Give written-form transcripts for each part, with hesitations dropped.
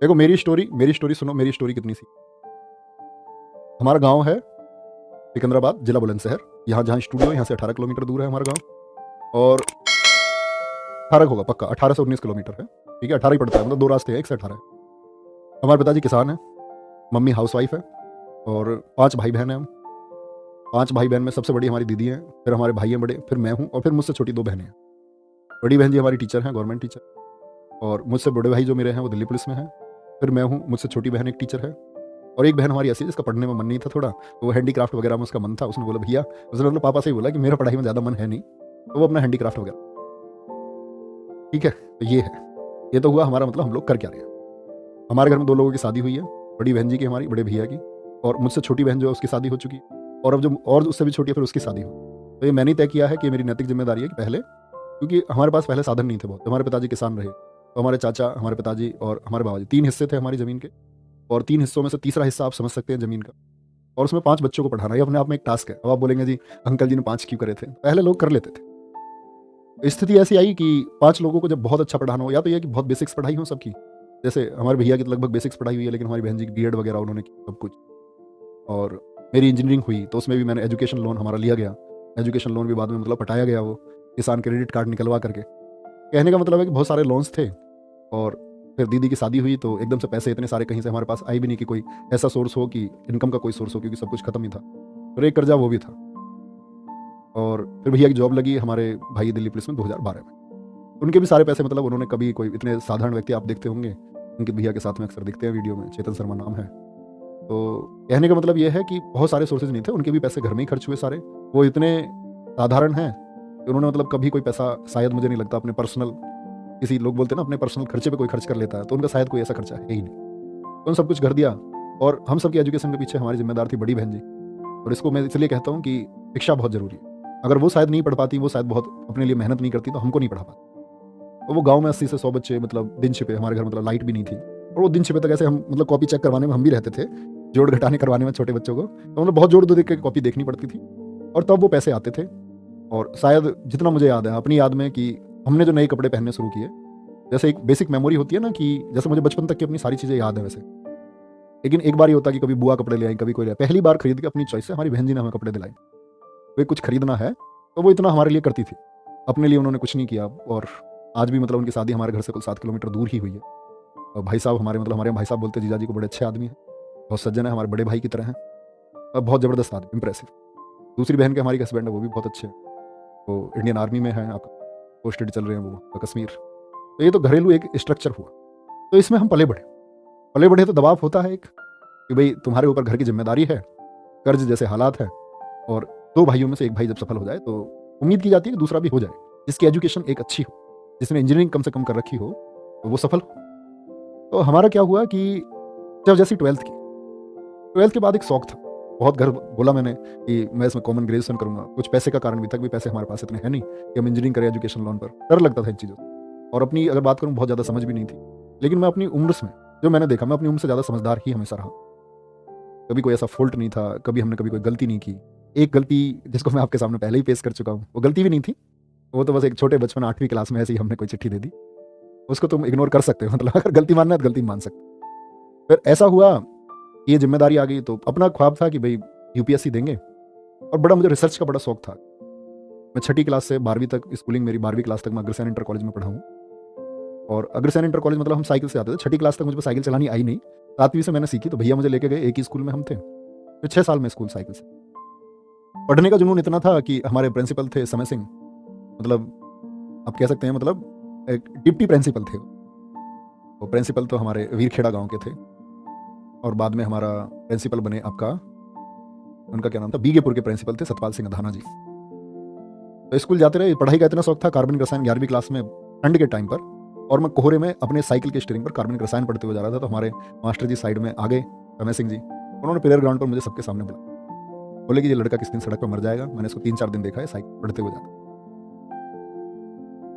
देखो मेरी स्टोरी सुनो, मेरी स्टोरी कितनी सी। हमारा गाँव है सिकंदराबाद, जिला बुलंदशहर। यहाँ जहाँ स्टूडियो है, यहाँ से 18 किलोमीटर दूर है हमारा गाँव। और 18 होगा पक्का, 18 से 19 किलोमीटर है। ठीक है, 18 ही पड़ता है, मतलब 2 रास्ते हैं, एक से 18 है। हमारे पिताजी किसान हैं, मम्मी हाउसवाइफ है, और 5 भाई बहन हैं हम। 5 भाई बहन में सबसे बड़ी हमारी दीदी हैं, फिर हमारे भाई हैं बड़े, फिर मैं हूँ, और फिर मुझसे छोटी 2 बहनें हैं। बड़ी बहन जी हमारी टीचर हैं, गवर्नमेंट टीचर। और मुझसे बड़े भाई जो मेरे हैं वो दिल्ली पुलिस में हैं। फिर मैं हूँ, मुझसे छोटी बहन एक टीचर है। और एक बहन हमारी ऐसी है जिसका पढ़ने में मन नहीं था थोड़ा, तो वो हैंडीक्राफ्ट वगैरह में उसका मन था। उसने बोला भैया, उसने मतलब पापा से ही बोला कि मेरा पढ़ाई में ज़्यादा मन है नहीं, तो वो अपना हैंडीक्राफ्ट वगैरह। ठीक है, तो ये है, ये तो हुआ हमारा, मतलब हम लोग कर क्या रहे हैं। हमारे घर में 2 लोगों की शादी हुई है, बड़ी बहन जी की, हमारी बड़े भैया की, और मुझसे छोटी बहन जो है उसकी शादी हो चुकी है, और अब जो और उससे भी छोटी है फिर उसकी शादी हो। तो ये मैंने तय किया है कि ये मेरी नैतिक जिम्मेदारी है कि पहले, क्योंकि हमारे पास पहले साधन नहीं थे बहुत। हमारे पिताजी किसान रहे, तो हमारे चाचा, हमारे पिताजी और हमारे बाबा जी, 3 हिस्से थे हमारी ज़मीन के, और 3 हिस्सों में से तीसरा हिस्सा आप समझ सकते हैं ज़मीन का, और उसमें 5 बच्चों को पढ़ाना, ये अपने आप में एक टास्क है। अब आप बोलेंगे जी अंकल जी ने 5 क्यों करे थे? पहले लोग कर लेते थे। स्थिति ऐसी आई कि 5 लोगों को जब बहुत अच्छा पढ़ाना हो, या तो ये कि बहुत बेसिक्स पढ़ाई हो सबकी, जैसे हमारे भैया की तो लगभग बेसिक्स पढ़ाई हुई है, लेकिन हमारी बहन जी की बीएड वगैरह उन्होंने की सब कुछ। और मेरी इंजीनियरिंग हुई, तो उसमें भी मैंने एजुकेशन लोन हमारा लिया गया। एजुकेशन लोन भी बाद में मतलब पटाया गया, वो किसान क्रेडिट कार्ड निकलवा करके। कहने का मतलब है कि बहुत सारे लोन्स थे। और फिर दीदी की शादी हुई, तो एकदम से पैसे इतने सारे कहीं से हमारे पास आए भी नहीं कि कोई ऐसा सोर्स हो कि इनकम का कोई सोर्स हो, क्योंकि सब कुछ खत्म ही था। फिर एक कर्जा वो भी था। और फिर भैया की जॉब लगी हमारे भाई दिल्ली पुलिस में 2012 में। उनके भी सारे पैसे, मतलब उन्होंने कभी, कोई इतने साधारण व्यक्ति आप देखते होंगे, उनके भैया के साथ में अक्सर दिखते हैं वीडियो में, चेतन शर्मा नाम है। तो कहने का मतलब ये है कि बहुत सारे सोर्सेज नहीं थे, उनके भी पैसे घर में ही खर्च हुए सारे। वो इतने साधारण हैं कि उन्होंने मतलब कभी कोई पैसा, शायद मुझे नहीं लगता अपने पर्सनल, किसी लोग बोलते हैं ना अपने पर्सनल खर्चे पे कोई खर्च कर लेता है, तो उनका शायद कोई ऐसा खर्चा है ही नहीं। तो उन्होंने सब कुछ कर दिया। और हम सबकी एजुकेशन के पीछे हमारी जिम्मेदार थी बड़ी बहन जी। और इसको मैं इसलिए कहता हूँ कि शिक्षा बहुत ज़रूरी है। अगर वो शायद नहीं पढ़ पाती, वो शायद बहुत अपने लिए मेहनत नहीं करती, तो हमको नहीं पढ़ा पाती। तो वो गाँव में 80 से 100 बच्चे, मतलब दिन छिपे, हमारे घर मतलब लाइट भी नहीं थी, और वो दिन छिपे तक ऐसे हम, मतलब कॉपी चेक करवाने में हम भी रहते थे, जोड़ घटाने करवाने में छोटे बच्चों को, तो मतलब बहुत जोड़ दो देख के कॉपी देखनी पड़ती थी, और तब वो पैसे आते थे। और शायद जितना मुझे याद है अपनी याद में, कि हमने जो नए कपड़े पहनने शुरू किए, जैसे एक बेसिक मेमोरी होती है ना, कि जैसे मुझे बचपन तक की अपनी सारी चीज़ें याद है वैसे, लेकिन एक बार ये होता कि कभी बुआ कपड़े ले आई, कभी कोई ले आई। पहली बार खरीद के अपनी चॉइस से हमारी बहन जी ने हमें कपड़े दिलाए। वे कुछ खरीदना है तो वो इतना हमारे लिए करती थी, अपने लिए उन्होंने कुछ नहीं किया। और आज भी मतलब उनकी शादी हमारे घर से कुल 7 किलोमीटर दूर ही हुई है। और भाई साहब हमारे, मतलब हमारे भाई साहब बोलते जीजा जी को, बड़े अच्छे आदमी हैं, बहुत सज्जन है, हमारे बड़े भाई की तरह हैं, और बहुत ज़बरदस्त आदमी, इंप्रेसिव। दूसरी बहन के हमारी हस्बैंड है, वो भी बहुत अच्छे हैं, वो इंडियन आर्मी में है, आपका पोस्टेड चल रहे हैं वो कश्मीर। तो ये तो घरेलू एक स्ट्रक्चर हुआ। तो इसमें हम पले बढ़े तो दबाव होता है एक, कि भाई तुम्हारे ऊपर घर की जिम्मेदारी है, कर्ज जैसे हालात है, और 2 भाइयों में से एक भाई जब सफल हो जाए, तो उम्मीद की जाती है कि दूसरा भी हो जाए, जिसकी एजुकेशन एक अच्छी हो, जिसने इंजीनियरिंग कम से कम कर रखी हो, तो वो सफल हो। तो हमारा क्या हुआ कि जब जैसी 12th की, 12th के बाद एक शौक था बहुत। घर बोला मैंने कि मैं इसमें कॉमन ग्रेजुएशन करूंगा, कुछ पैसे का कारण भी था कि पैसे हमारे पास इतने हैं नहीं कि हम इंजीनियरिंग करें एजुकेशन लोन पर। डर लगता था इन चीज़ों से, और अपनी अगर बात करूँ बहुत ज़्यादा समझ भी नहीं थी। लेकिन मैं अपनी उम्र में, जो मैंने देखा, मैं अपनी उम्र से ज़्यादा समझदार ही हमेशा रहा। कभी कोई ऐसा फॉल्ट नहीं था, कभी हमने कभी कोई गलती नहीं की। एक गलती जिसको मैं आपके सामने पहले ही पेश कर चुका हूँ, वो गलती भी नहीं थी, वो तो बस एक छोटे बचपन 8वीं क्लास में ऐसे ही हमने कोई चिट्ठी दे दी, उसको तुम इग्नोर कर सकते हो, मतलब अगर गलती मानना है तो गलती मान सकते हो। फिर ऐसा हुआ, ये जिम्मेदारी आ गई, तो अपना ख्वाब था कि भाई यूपीएससी देंगे, और बड़ा मुझे रिसर्च का बड़ा शौक था। मैं 6ठी क्लास से 12वीं तक स्कूलिंग, मेरी 12वीं क्लास तक मैं अग्रसेन इंटर कॉलेज में पढ़ा हूँ। और अग्रसेन इंटर कॉलेज मतलब हम साइकिल से आते थे। 6ठी क्लास तक मुझे साइकिल चलानी आई नहीं, 7वीं से मैंने सीखी, तो भैया मुझे लेके गए, एक ही स्कूल में हम थे। फिर 6 साल में स्कूल साइकिल से। पढ़ने का जुनून इतना था कि हमारे प्रिंसिपल थे समय सिंह, मतलब आप कह सकते हैं, मतलब एक डिप्टी प्रिंसिपल थे वो। प्रिंसिपल तो हमारे वीरखेड़ा गांव के थे, और बाद में हमारा प्रिंसिपल बने आपका, उनका क्या नाम था, बीगेपुर के प्रिंसिपल थे सतपाल सिंह अधाना जी। तो स्कूल जाते रहे, पढ़ाई का इतना शौक था, कार्बनिक रसायन 11वीं क्लास में ठंड के टाइम पर, और मैं कोहरे में अपने साइकिल के स्टीयरिंग पर कार्बनिक रसायन पढ़ते हुए जा रहा था। तो हमारे मास्टर जी साइड में आ गए, रमेश सिंह जी, उन्होंने प्रेयर ग्राउंड पर मुझे सबके सामने बुलाया, बोले कि ये लड़का किस दिन सड़क पर मर जाएगा। मैंने इसको 3-4 दिन देखा है साइकिल पढ़ते हुए जाता।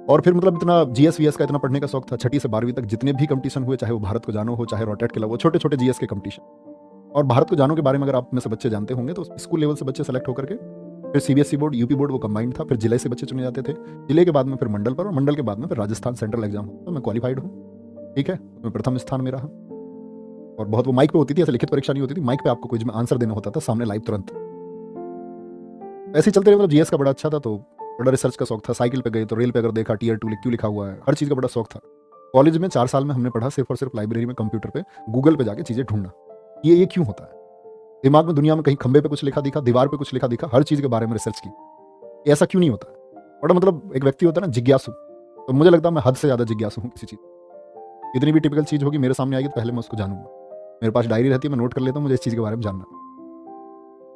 और फिर मतलब इतना जीएस वीएस का इतना पढ़ने का शौक था। 6ठी से 12वीं तक जितने भी कंपटीशन हुए, चाहे वो भारत को जानो हो, चाहे रोटेट के वो छोटे छोटे जीएस के कंपटीशन। और भारत को जानो के बारे में अगर आप में से बच्चे जानते होंगे, तो स्कूल लेवल से बच्चे सेलेक्ट होकर के, फिर सीबीएसई बोर्ड, यूपी बोर्ड, वो कंबाइंड था। फिर जिले से बच्चे चुने जाते थे, जिले के बाद में फिर मंडल पर, और मंडल के बाद में फिर राजस्थान सेंट्रल एग्जाम। तो मैं क्वालिफाइड हूँ, ठीक है, मैं प्रथम स्थान में रहा। और बहुत वो माइक पे होती थी, ऐसे लिखित परीक्षा नहीं होती थी, माइक पे आपको क्विज में आंसर देना होता था सामने लाइव तुरंत। ऐसे ही चलते रहे, मतलब जीएस का बड़ा अच्छा था, तो बड़ा रिसर्च का शौक था। साइकिल पे गए तो रेल पे अगर देखा टीयर 2 क्यों लिखा हुआ है, हर चीज़ का बड़ा शौक था। कॉलेज में 4 साल में हमने पढ़ा सिर्फ और सिर्फ लाइब्रेरी में कंप्यूटर पे गूगल पे जाके चीज़ें ढूंढना, ये क्यों होता है। दिमाग में दुनिया में कहीं खंबे पे कुछ लिखा दिखा, दीवार पे कुछ लिखा दिखा, हर चीज़ के बारे में रिसर्च की, ऐसा क्यों नहीं होता है। बड़ा मतलब एक व्यक्ति होता है ना जिज्ञासु, तो मुझे लगता है मैं हद से ज़्यादा जिज्ञासु हूँ किसी चीज़। इतनी भी टिपिकल चीज़ होगी मेरे सामने आएगी तो पहले मैं उसको जानूंगा। मेरे पास डायरी रहती है, मैं नोट कर लेता हूँ, मुझे इस चीज़ के बारे में जानना।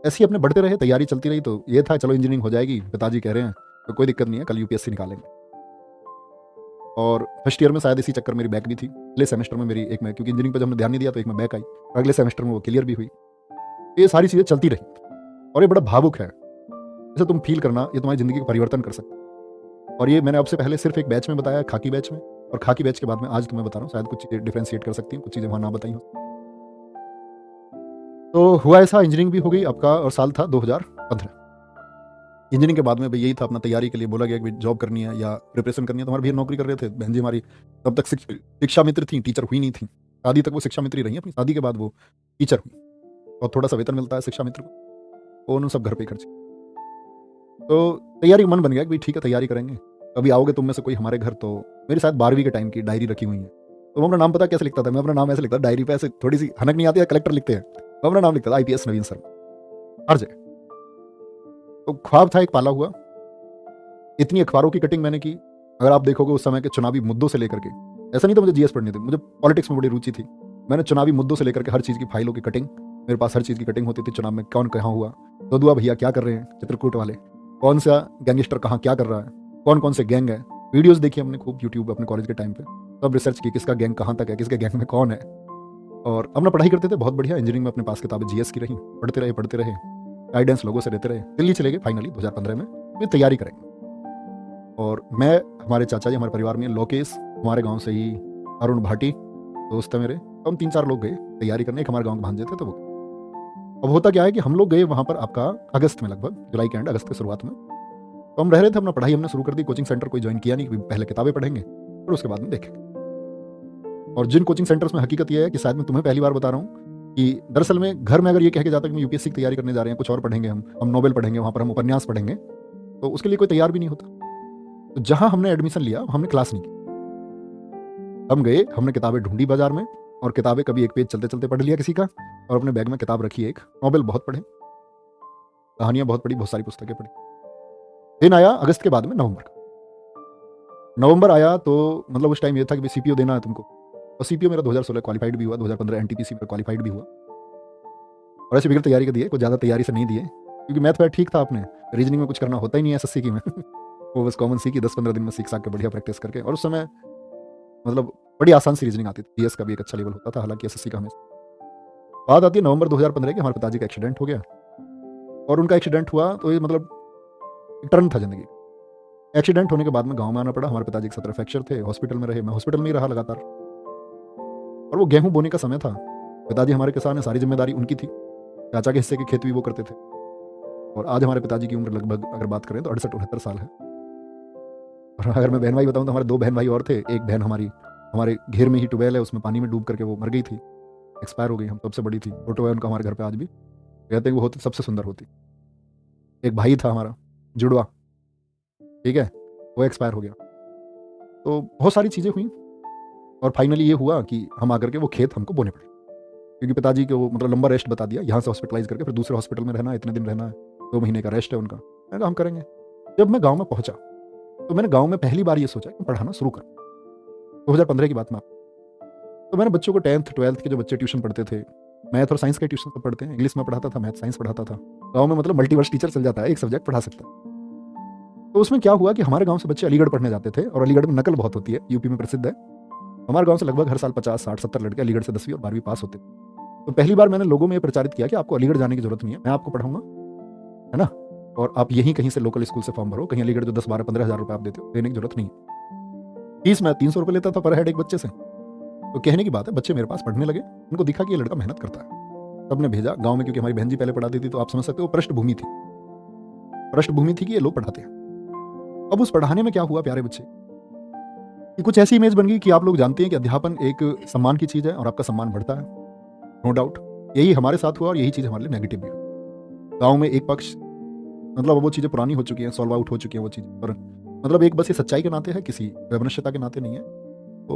ऐसे ही अपने बढ़ते रहे, तैयारी चलती रही, तो ये था चलो इंजीनियरिंग हो जाएगी, पिताजी कह रहे हैं तो कोई दिक्कत नहीं है, कल यूपीएससी निकालेंगे। और फर्स्ट ईयर में शायद इसी चक्कर मेरी बैक भी थी। अगले सेमेस्टर में मेरी एक में, क्योंकि इंजीनियरिंग पर जब हमने ध्यान नहीं दिया तो एक में बैक आई, अगले सेमेस्टर में वो क्लियर भी हुई। ये सारी चीज़ें चलती रही और ये बड़ा भावुक है, जैसे तुम फील करना ये तुम्हारी ज़िंदगी का परिवर्तन कर सकता है। और ये मैंने आपसे पहले सिर्फ एक बैच में बताया, खाकी बैच में, और खाकी बैच के बाद में आज तुम्हें बता रहा हूँ, शायद कुछ चीज़ें डिफ्रेंशिएट कर सकती हैं, कुछ चीज़ें वहाँ ना बताई हो। तो हुआ ऐसा, इंजीनियरिंग भी हो गई आपका, और साल था 2015। इंजीनियरिंग के बाद में भाई यही था, अपना तैयारी के लिए बोला गया कि जॉब करनी है या प्रिपरेशन करनी है। तो हमारे भैया नौकरी कर रहे थे, बहन जी हमारी तब तक शिक्षा मित्र थी, टीचर हुई नहीं थी। शादी तक वो शिक्षा मित्र ही रही, अपनी शादी के बाद वो टीचर हुई, और थोड़ा सा वेतन मिलता है शिक्षा मित्र को, उन्होंने सब घर पे खर्च। तो तैयारी का मन बन गया कि भाई ठीक है तैयारी करेंगे। कभी आओगे तुम में से कोई हमारे घर, तो मेरी शायद 12वीं के टाइम की डायरी रखी हुई है। तो मैं अपना नाम पता कैसे लिखता था, मैं अपना नाम ऐसे लिखता डायरी पे, ऐसे थोड़ी सी हनक नहीं आती है, कलेक्टर लिखते हैं, मैं अपना नाम लिखता था IPS नवीन सर, हर जगह। तो ख्वाब था एक पाला हुआ। इतनी अखबारों की कटिंग मैंने की, अगर आप देखोगे उस समय के चुनावी मुद्दों से लेकर के, ऐसा नहीं था मुझे जीएस पढ़नी थी, मुझे पॉलिटिक्स में बड़ी रुचि थी। मैंने चुनावी मुद्दों से लेकर के हर चीज़ की फाइलों की कटिंग, मेरे पास हर चीज़ की कटिंग होती थी। चुनाव में कौन कहाँ हुआ, ददुआ भैया क्या कर रहे हैं चित्रकूट वाले, कौन सा गैंगस्टर कहाँ क्या कर रहा है, कौन कौन से गैंग है। वीडियोज़ देखी हमने खूब यूट्यूब अपने कॉलेज के टाइम पर, सब रिसर्च की किसका गैंग कहाँ तक है, किसके गैंग में कौन है। और अपना पढ़ाई करते थे बहुत बढ़िया। इंजीनियरिंग में अपने पास किताबें जीएस की रही, पढ़ते रहे, गाइडेंस लोगों से लेते रहे। दिल्ली चले गए फाइनली 2015 में, फिर तैयारी करेंगे। और मैं, हमारे चाचा जी, हमारे परिवार में लोकेश, हमारे गांव से ही अरुण भाटी दोस्त है मेरे, तो हम 3-4 लोग गए तैयारी करने। एक हमारे गांव के भांजे थे, तो वो अब होता क्या है कि हम लोग गए वहाँ पर आपका अगस्त में, लगभग जुलाई के एंड, अगस्त के शुरुआत में। तो हम रह रहे थे, अपना पढ़ाई हमने शुरू कर दी। कोचिंग सेंटर कोई ज्वाइन किया नहीं, पहले किताबें पढ़ेंगे और उसके बाद में देखेंगे। और जिन कोचिंग सेंटर्स में हकीकत यह है कि शायद मैं तुम्हें पहली बार बता रहा हूँ कि दरअसल में घर में अगर ये कह के जाता कि मैं यूपीएससी की तैयारी करने जा रहे हैं, कुछ और पढ़ेंगे, हम नोबेल पढ़ेंगे, वहाँ पर हम उपन्यास पढ़ेंगे, तो उसके लिए कोई तैयार भी नहीं होता। तो जहाँ हमने एडमिशन लिया हमने क्लास नहीं की, हम गए, हमने किताबें ढूंढी बाजार में, और किताबें कभी एक पेज चलते चलते पढ़ लिया किसी का, और अपने बैग में किताब रखी एक, नोबेल बहुत पढ़े, कहानियां बहुत पढ़ी, बहुत सारी पुस्तकें पढ़ी। दिन आया अगस्त के बाद में नवंबर आया, तो मतलब उस टाइम ये था कि सीपीओ देना है तुमको, और सीपीओ मेरा 2016 क्वालिफाइड भी हुआ, 2015 एनटीपीसी में क्वालिफाइड भी हुआ। और ऐसे बिगड़ तैयारी कर दिए, कुछ ज़्यादा तैयारी से नहीं दिए, क्योंकि मैथ वैथ ठीक था अपने, रीजनिंग में कुछ करना होता ही नहीं है एसएससी की में वो बस कॉमन सी की 10-15 दिन में सीख साख के बढ़िया प्रैक्टिस करके। और उस समय मतलब बड़ी आसान सी रीजनिंग आती थी, जीएस का भी एक अच्छा लेवल होता था, हालांकि एसएससी का हमेशा। बात आती है नवंबर 2015 की, हमारे पिताजी का एक्सीडेंट हो गया। और उनका एक्सीडेंट हुआ तो ये मतलब एक टर्न था जिंदगी। एक्सीडेंट होने के बाद में गांव में आना पड़ा। हमारे पिताजी के 17 फ्रैक्चर थे, हॉस्पिटल में रहे, मैं हॉस्पिटल में ही रहा लगातार। और वो गेहूं बोने का समय था, पिताजी हमारे किसान है, सारी जिम्मेदारी उनकी थी, चाचा के हिस्से की खेती भी वो करते थे। और आज हमारे पिताजी की उम्र लगभग अगर बात करें तो 68-69 साल है। और अगर मैं बहन भाई बताऊं तो हमारे 2 बहन भाई और थे। एक बहन हमारी हमारे घेर में ही ट्यूबवेल है, उसमें पानी में डूब करके वो मर गई थी, एक्सपायर हो गई। हम सबसे बड़ी थी, फोटो है उनका हमारे घर पे आज भी, कहते हैं वो होती सबसे सुंदर होती। एक भाई था हमारा जुड़वा, ठीक है, वो एक्सपायर हो गया। तो बहुत सारी चीज़ें हुई, और फाइनली ये हुआ कि हम आकर के वो खेत हमको बोने पड़े, क्योंकि पिताजी को मतलब लंबा रेस्ट बता दिया, यहाँ से हॉस्पिटलाइज करके फिर दूसरे हॉस्पिटल में रहना है, इतने दिन रहना है, 2 महीने का रेस्ट है उनका। मैंने कहा हम करेंगे। जब मैं गाँव में पहुँचा तो मैंने गाँव में पहली बार ये सोचा कि पढ़ाना शुरू करूँ। 2015 की बात में। तो मैंने बच्चों को 10th 12th के जो बच्चे ट्यूशन पढ़ते थे, मैथ और साइंस का ट्यूशन सब पढ़ते हैं, इंग्लिश में पढ़ाता था, मैथ साइंस पढ़ाता था। गाँव में मतलब मल्टीवर्स टीचर चल जाता है, एक सब्जेक्ट पढ़ा सकता है। तो उसमें क्या हुआ कि हमारे गांव से बच्चे अलीगढ़ पढ़ने जाते थे, और अलीगढ़ में नकल बहुत होती है, यूपी में प्रसिद्ध है। हमारे गांव से लगभग हर साल 50, 60, 70 लड़के अलीगढ़ से 10वीं और 12वीं पास होते थे। तो पहली बार मैंने लोगों में ये प्रचारित किया कि आपको अलीगढ़ जाने की जरूरत नहीं है, मैं आपको पढ़ाऊंगा, है ना, और आप यहीं कहीं से लोकल स्कूल से फॉर्म भरो, कहीं अलीगढ़ जो 10, 12, 15 हज़ार रुपये आप देते हो, देने की जरूरत नहीं है। फीस मैं 300 रुपये लेता था पर हेड एक बच्चे से। तो कहने की बात है, बच्चे मेरे पास पढ़ने लगे, उनको दिखा कि ये लड़का मेहनत करता है, सबने भेजा गाँव में, क्योंकि हमारी बहन जी पहले पढ़ाती थी, तो आप समझ सकते हो पृष्ठभूमि थी कि ये लोग पढ़ाते हैं। अब उस पढ़ाने में क्या हुआ प्यारे बच्चे, कि कुछ ऐसी इमेज बन गई कि आप लोग जानते हैं कि अध्यापन एक सम्मान की चीज़ है, और आपका सम्मान बढ़ता है। नो डाउट यही हमारे साथ हुआ और यही चीज़ हमारे लिए नेगेटिव भी हुई। गाँव में एक पक्ष मतलब वो चीज़ें पुरानी हो चुकी हैं, सॉल्व आउट हो चुकी हैं वो चीज़ें, पर मतलब एक बस ये सच्चाई के नाते है, किसी वैमनस्यता के नाते नहीं है। तो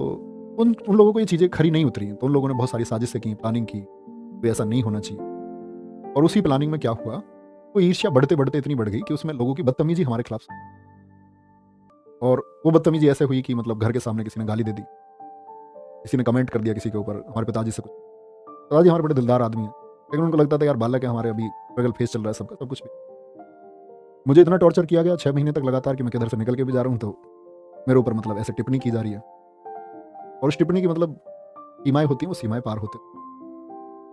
उन उन लोगों को ये चीज़ें खरी नहीं उतरी हैं, तो उन लोगों ने बहुत सारी साजिशें की, प्लानिंग की, तो ऐसा नहीं होना चाहिए। और उसी प्लानिंग में क्या हुआ, वो ईर्ष्या बढ़ते-बढ़ते इतनी बढ़ गई कि उसमें लोगों की बदतमीज़ी हमारे खिलाफ, और वो बदतमीज़ी ऐसे हुई कि मतलब घर के सामने किसी ने गाली दे दी, किसी ने कमेंट कर दिया किसी के ऊपर, हमारे पिताजी से कुछ। पिताजी हमारे बड़े दिलदार आदमी हैं, लेकिन उनको लगता था यार बालक है हमारे, अभी स्ट्रगल फेस चल रहा है सबका, सब कुछ भी। मुझे इतना टॉर्चर किया गया 6 महीने तक लगातार कि मैं किधर से निकल के भी जा रहा हूँ, तो मेरे ऊपर मतलब ऐसे टिप्पणी की जा रही है। और उस टिप्पणी की मतलब सीमाएँ होती हैं, वो सीमाएँ पार होते हैं।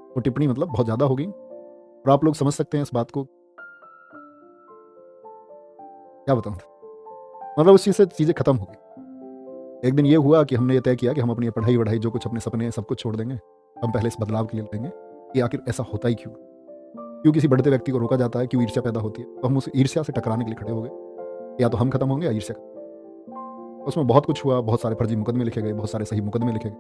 वो टिप्पणी मतलब बहुत ज़्यादा हो गई, और आप लोग समझ सकते हैं इस बात को, क्या बताऊँ? मतलब उस चीज़ से चीज़ें खत्म हो गई। एक दिन ये हुआ कि हमने ये तय किया कि हम अपनी पढ़ाई-वढ़ाई जो कुछ अपने सपने हैं सब कुछ छोड़ देंगे। हम पहले इस बदलाव के लिए लड़ेंगे कि आखिर ऐसा होता ही क्यों? क्यों किसी बढ़ते व्यक्ति को रोका जाता है? क्यों ईर्ष्या पैदा होती है? तो हम उस ईर्ष्या से टकराने के लिए खड़े हो गए। या तो हम खत्म होंगे या ईर्ष्या खत्म। उसमें बहुत कुछ हुआ, बहुत सारे फर्जी मुकदमे लिखे गए, बहुत सारे सही मुकदमे लिखे गए,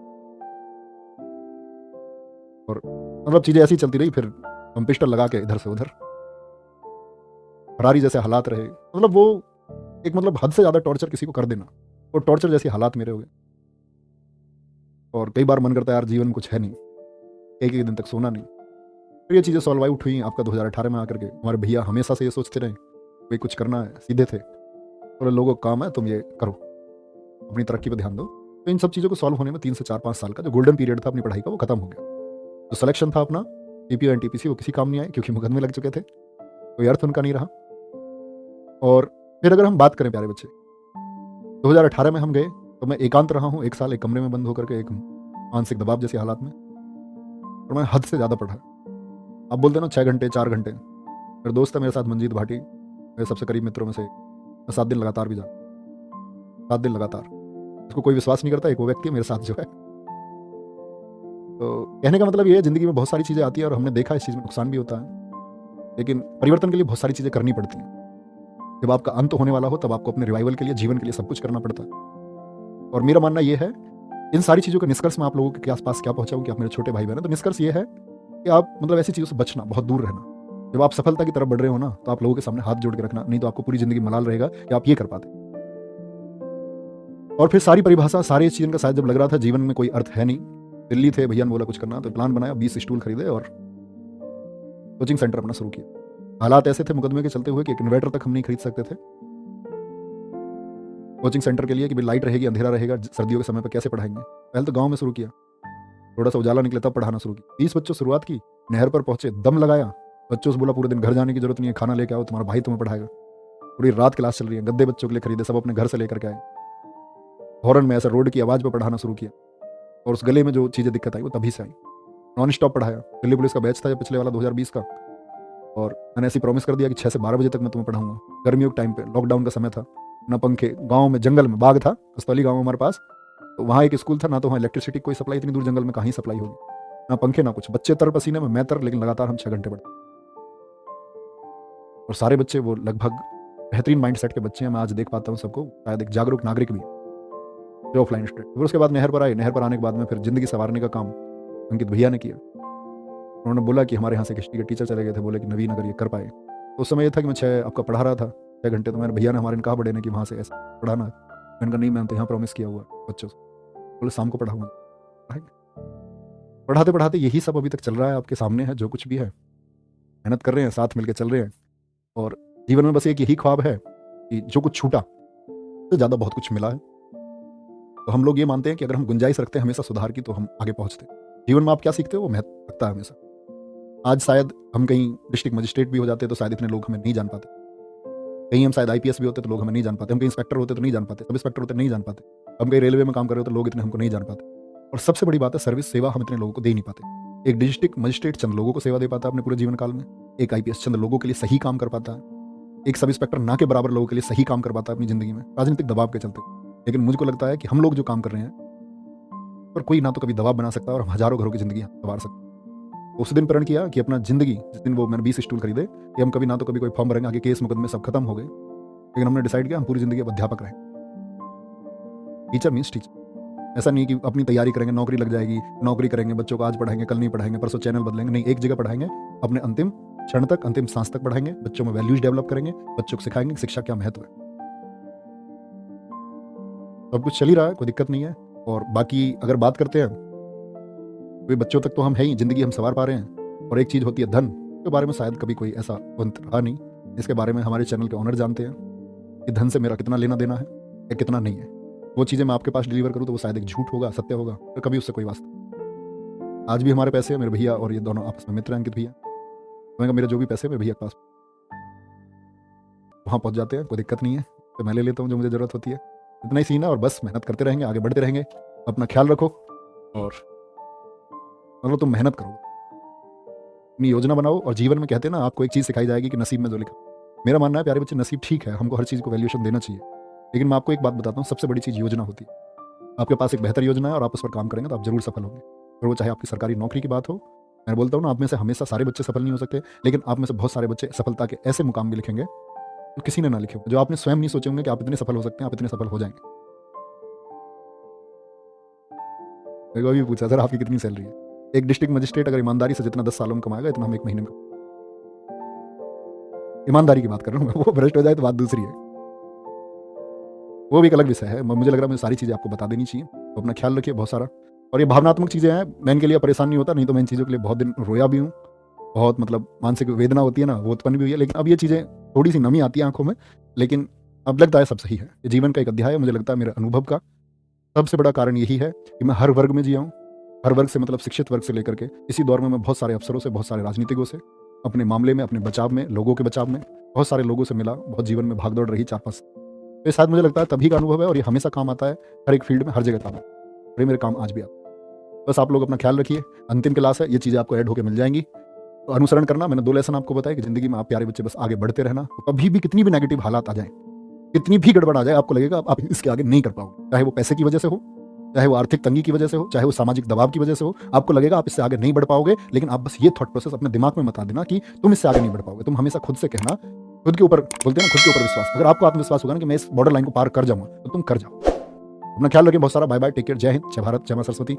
और मतलब चीज़ें ऐसी चलती रही। फिर हम पिस्टल लगा के इधर से उधर, फरारी जैसे हालात रहे। मतलब वो एक मतलब हद से ज़्यादा टॉर्चर किसी को कर देना, वो टॉर्चर जैसे हालात मेरे हो गए। और कई बार मन करता है यार जीवन में कुछ है नहीं, एक-एक दिन तक सोना नहीं। फिर ये चीज़ें सॉल्व आउट हुई आपका 2018 में आकर के। हमारे भैया हमेशा से ये सोचते रहे, भाई कुछ करना है, सीधे थे। बोले लोगों का काम है, तुम ये करो, अपनी तरक्की पे ध्यान दो। तो इन सब चीज़ों को सॉल्व होने में 3 से 4-5 साल का जो गोल्डन पीरियड था अपनी पढ़ाई का, वो खत्म हो गया। जो सिलेक्शन था अपना टीपीओ एनटीपीसी, वो किसी काम नहीं आए क्योंकि मुकदमे लग चुके थे, कोई अर्थ उनका नहीं रहा। और फिर अगर हम बात करें प्यारे बच्चे, 2018 में हम गए, तो मैं एकांत रहा हूँ 1 साल एक कमरे में बंद होकर के, एक मानसिक दबाव जैसी हालात में, और मैंने हद से ज़्यादा पढ़ा। आप बोलते हैं ना 6 घंटे 4 घंटे। मेरे दोस्त है मेरे साथ मंजीत भाटी, मेरे सबसे करीब मित्रों में से, मैं 7 दिन लगातार भी जा, 7 दिन लगातार। उसको कोई विश्वास नहीं करता, एक वो व्यक्ति है मेरे साथ जो है। तो कहने का मतलब ये है, ज़िंदगी में बहुत सारी चीज़ें आती है और हमने देखा इस चीज़ में नुकसान भी होता है, लेकिन परिवर्तन के लिए बहुत सारी चीज़ें करनी पड़ती हैं। जब आपका अंत होने वाला हो तब आपको अपने रिवाइवल के लिए, जीवन के लिए सब कुछ करना पड़ता है। और मेरा मानना ये है, इन सारी चीज़ों का निष्कर्ष मैं आप लोगों के आस-पास क्या पहुँचाऊँ कि आप मेरे छोटे भाई-बहन हैं, तो निष्कर्ष ये है कि आप मतलब ऐसी चीज़ों से बचना, बहुत दूर रहना। जब आप सफलता की तरफ बढ़ रहे हो ना, तो आप लोगों के सामने हाथ जोड़ के रखना, नहीं तो आपको पूरी ज़िंदगी मलाल रहेगा कि आप ये कर पाते। और फिर सारी परिभाषा, सारी इस चीज़ का शायद जब लग रहा था जीवन में कोई अर्थ है नहीं, दिल्ली थे, भैया ने बोला कुछ करना, तो प्लान बनाया, 20 स्टूल खरीदे और कोचिंग सेंटर अपना शुरू किया। हालात ऐसे थे मुकदमे के चलते हुए कि एक इन्वर्टर तक हम नहीं खरीद सकते थे कोचिंग सेंटर के लिए, कि भाई लाइट रहेगी, अंधेरा रहेगा, सर्दियों के समय पर कैसे पढ़ाएंगे। पहले तो गाँव में शुरू किया, थोड़ा सा उजाला निकले तब पढ़ाना शुरू किया। 30 बच्चों से शुरुआत की, नहर पर पहुंचे, दम लगाया, बच्चों से बोला पूरे दिन घर जाने की जरूरत नहीं है, खाना लेके आओ, तुम्हारा भाई तुम्हें पढ़ाएगा। पूरी रात क्लास चल रही है, गद्दे बच्चों के लिए खरीदे, सब अपने घर से लेकर के आए। हॉर्न में ऐसा रोड की आवाज़ पर पढ़ाना शुरू किया, और उस गले में जो चीज़ें दिक्कत आई वो तभी से आई। नॉन स्टॉप पढ़ाया। दिल्ली पुलिस का बैच था पिछले वाला 2020 का, और मैंने ऐसी प्रॉमिस कर दिया कि 6 से 12 बजे तक मैं तुम्हें पढ़ाऊंगा। गर्मियों के टाइम पे, लॉकडाउन का समय था, ना पंखे, गाँव में जंगल में बाग था, कस्तौली गाँव हमारे पास, तो वहाँ एक स्कूल था, ना तो वहाँ इलेक्ट्रिसिटी कोई सप्लाई, इतनी दूर जंगल में कहीं सप्लाई होगी, ना पंखे ना कुछ। बच्चे तर पसीने में, मैं तर, लेकिन लगातार हम 6 घंटे पढ़े। और सारे बच्चे वो लगभग बेहतरीन माइंडसेट के बच्चे हैं, मैं आज देख पाता हूँ सबको, शायद एक जागरूक नागरिक भी, जो ऑफलाइन स्टूडेंट। फिर उसके बाद नहर पर आए, नहर पर आने के बाद में फिर जिंदगी संवारने का काम अंकित भैया ने किया। उन्होंने बोला कि हमारे यहाँ से हिस्ट्री के टीचर चले गए थे, बोले कि नवीन अगर ये कर पाए, तो उस समय ये था कि मैं 6 आपका पढ़ा रहा था 6 घंटे, तो मैंने भैया ने हमारे ने कहा बड़े ने कि वहाँ से ऐसा पढ़ाना है। मैंने कहा नहीं, मैंने तो यहाँ प्रॉमिस किया हुआ है बच्चों से। बोले शाम को पढ़ाऊंगा। पढ़ाते पढ़ाते यही सब अभी तक चल रहा है, आपके सामने है जो कुछ भी है, मेहनत कर रहे हैं, साथ मिलकर चल रहे हैं। और जीवन में बस एक यही ख्वाब है कि जो कुछ छूटा तो ज़्यादा बहुत कुछ मिला है। तो हम लोग ये मानते हैं कि अगर हम गुंजाइश रखते हैं हमेशा सुधार की, तो हम आगे पहुंचते हैं। जीवन में आप क्या सीखते हो वो महत्व रखता है हमेशा। आज शायद हम कहीं डिस्ट्रिक्ट मजिस्ट्रेट भी हो जाते तो शायद इतने लोग हमें नहीं जान पाते, कहीं हम शायद आईपीएस भी होते तो लोग हमें नहीं जान पाते, हम कहीं इंस्पेक्टर होते तो नहीं जान पाते, सब इंस्पेक्टर होते नहीं जान पाते, हम कहीं रेलवे में काम कर रहे हो तो लोग इतने हमको नहीं जान पाते। और सबसे बड़ी बात है, सर्विस सेवा हम इतने लोगों को दे नहीं पाते। एक डिस्ट्रिक्ट मजिस्ट्रेट चंद लोगों को सेवा दे पाता है अपने पूरे जीवन काल में, एक आईपीएस चंद लोगों के लिए सही काम कर पाता है, एक सब इंस्पेक्टर ना के बराबर लोगों के लिए सही काम कर पाता है अपनी जिंदगी में, राजनीतिक दबाव के चलते। लेकिन मुझको लगता है कि हम लोग जो काम कर रहे हैं पर कोई ना तो कभी दबाव बना सकता है, और हम हजारों घरों की जिंदगी संवार सकते हैं। उस दिन प्रण किया कि अपना जिंदगी, जिस दिन वो मैंने 20 स्टूल खरीदे, कि हम कभी ना तो कभी कोई फॉर्म भरेंगे, आगे केस मुकदमे सब खत्म हो गए, लेकिन हमने डिसाइड किया हम पूरी जिंदगी अब अध्यापक रहे। टीचर मीन्स टीचर, ऐसा नहीं कि अपनी तैयारी करेंगे, नौकरी लग जाएगी, नौकरी करेंगे, बच्चों को आज पढ़ाएंगे, कल नहीं पढ़ाएंगे, परसों चैनल बदलेंगे, नहीं, एक जगह पढ़ाएंगे, अपने अंतिम क्षण तक, अंतिम सांस तक पढ़ाएंगे, बच्चों में वैल्यूज डेवलप करेंगे, बच्चों को सिखाएंगे कि शिक्षा क्या महत्व है। सब कुछ चल ही रहा है, कोई दिक्कत नहीं है। और बाकी अगर बात करते हैं, वे बच्चों तक तो हम है ही, जिंदगी हम सवार पा रहे हैं। और एक चीज़ होती है धन, के बारे में शायद कभी कोई ऐसा पंथ रहा नहीं। इसके बारे में हमारे चैनल के ऑनर जानते हैं कि धन से मेरा कितना लेना देना है या कितना नहीं है। वो चीज़ें मैं आपके पास डिलीवर करूँ तो वो शायद एक झूठ होगा, सत्य होगा, तो कभी उससे कोई वास्ता। आज भी हमारे पैसे हैं, मेरे भैया और ये दोनों आपस में मित्र हैं, अंकित भैया। तो मैं मेरे जो भी पैसे मेरे भैया के पास वहाँ पहुँच जाते हैं, कोई दिक्कत नहीं है, तो मैं ले लेता हूँ जो मुझे ज़रूरत होती है। इतना ही सीन है और बस मेहनत करते रहेंगे, आगे बढ़ते रहेंगे। अपना ख्याल रखो और मतलब तुम मेहनत करो, अपनी योजना बनाओ। और जीवन में कहते हैं ना, आपको एक चीज़ सिखाई जाएगी कि नसीब में जो लिखा। मेरा मानना है प्यारे बच्चे, नसीब ठीक है, हमको हर चीज़ को वैल्यूएशन देना चाहिए, लेकिन मैं आपको एक बात बताता हूँ, सबसे बड़ी चीज़ योजना होती है। आपके पास एक बेहतर योजना है और आप उस पर काम करेंगे तो आप जरूर सफल होंगे। और वो चाहे आपकी सरकारी नौकरी की बात हो। मैं बोलता हूँ ना, आप में से हमेशा सारे बच्चे सफल नहीं हो सकते, लेकिन आप में से बहुत सारे बच्चे सफलता के ऐसे मुकाम भी लिखेंगे जो किसी ने ना लिखे, जो आपने स्वयं नहीं सोचे होंगे कि आप इतने सफल हो सकते हैं, आप इतने सफल हो जाएंगे। मेरे को अभी पूछा सर आपकी कितनी सैलरी है? एक डिस्ट्रिक्ट मजिस्ट्रेट अगर ईमानदारी से जितना 10 सालों में कमाएगा, इतना हम 1 महीने में। ईमानदारी की बात कर रहा हूँ मैं, वो भ्रष्ट हो जाए तो बात दूसरी है, वो भी एक अलग विषय है। मुझे लग रहा है मुझे सारी चीज़ें आपको बता देनी चाहिए, तो अपना ख्याल रखिए बहुत सारा। और ये भावनात्मक चीज़ें हैं, मैं इनके लिए परेशान नहीं होता, नहीं तो मैं इन चीज़ों के लिए बहुत दिन रोया भी हूँ, बहुत मतलब मानसिक वेदना होती है ना, वो उत्पन्न भी हुई है। लेकिन अब ये चीज़ें थोड़ी सी नमी आती है आंखों में, लेकिन अब लगता है सब सही है। ये जीवन का एक अध्याय है, मुझे लगता है मेरे अनुभव का सबसे बड़ा कारण यही है कि मैं हर वर्ग में जिया हूँ। हर वर्ग से मतलब शिक्षित वर्ग से लेकर के इसी दौर में मैं बहुत सारे अफसरों से, बहुत सारे राजनीतिकों से, अपने मामले में, अपने बचाव में, लोगों के बचाव में बहुत सारे लोगों से मिला। बहुत जीवन में भागदौड़ रही 4-5। तो शायद मुझे लगता है तभी का अनुभव है और ये हमेशा काम आता है, हर एक फील्ड में, हर जगह काम आता है। और ये मेरे काम आज भी आता है। बस आप लोग अपना ख्याल रखिए। अंतिम क्लास है, ये चीज़ें आपको ऐड होकर मिल जाएंगी, तो अनुसरण करना। मैंने 2 लेसन आपको बताया कि जिंदगी में आप प्यारे बच्चे बस आगे बढ़ते रहना। तो कभी भी कितनी भी नेगेटिव हालात आ जाए, कितनी भी गड़बड़ आ जाए, आपको लगेगा आप इसके आगे नहीं कर पाओगे, चाहे वो पैसे की वजह से हो, चाहे वो आर्थिक तंगी की वजह से हो, चाहे वो सामाजिक दबाव की वजह से हो, आपको लगेगा आप इससे आगे नहीं बढ़ पाओगे। लेकिन आप बस ये थॉट प्रोसेस अपने दिमाग में मता देना कि तुम इससे आगे नहीं बढ़ पाओगे। तुम हमेशा खुद से कहना, खुद के ऊपर बोलते हैं ना, खुद के ऊपर विश्वास। अगर आपको आत्मविश्वास होगा ना कि मैं इस बॉर्डर लाइन को पार कर जाऊंगा, तो तुम कर जाओ। अपना ख्याल रखिए बहुत सारा। बाय बाय, टेक केयर, जय हिंद, जय भारत, जय मां सरस्वती।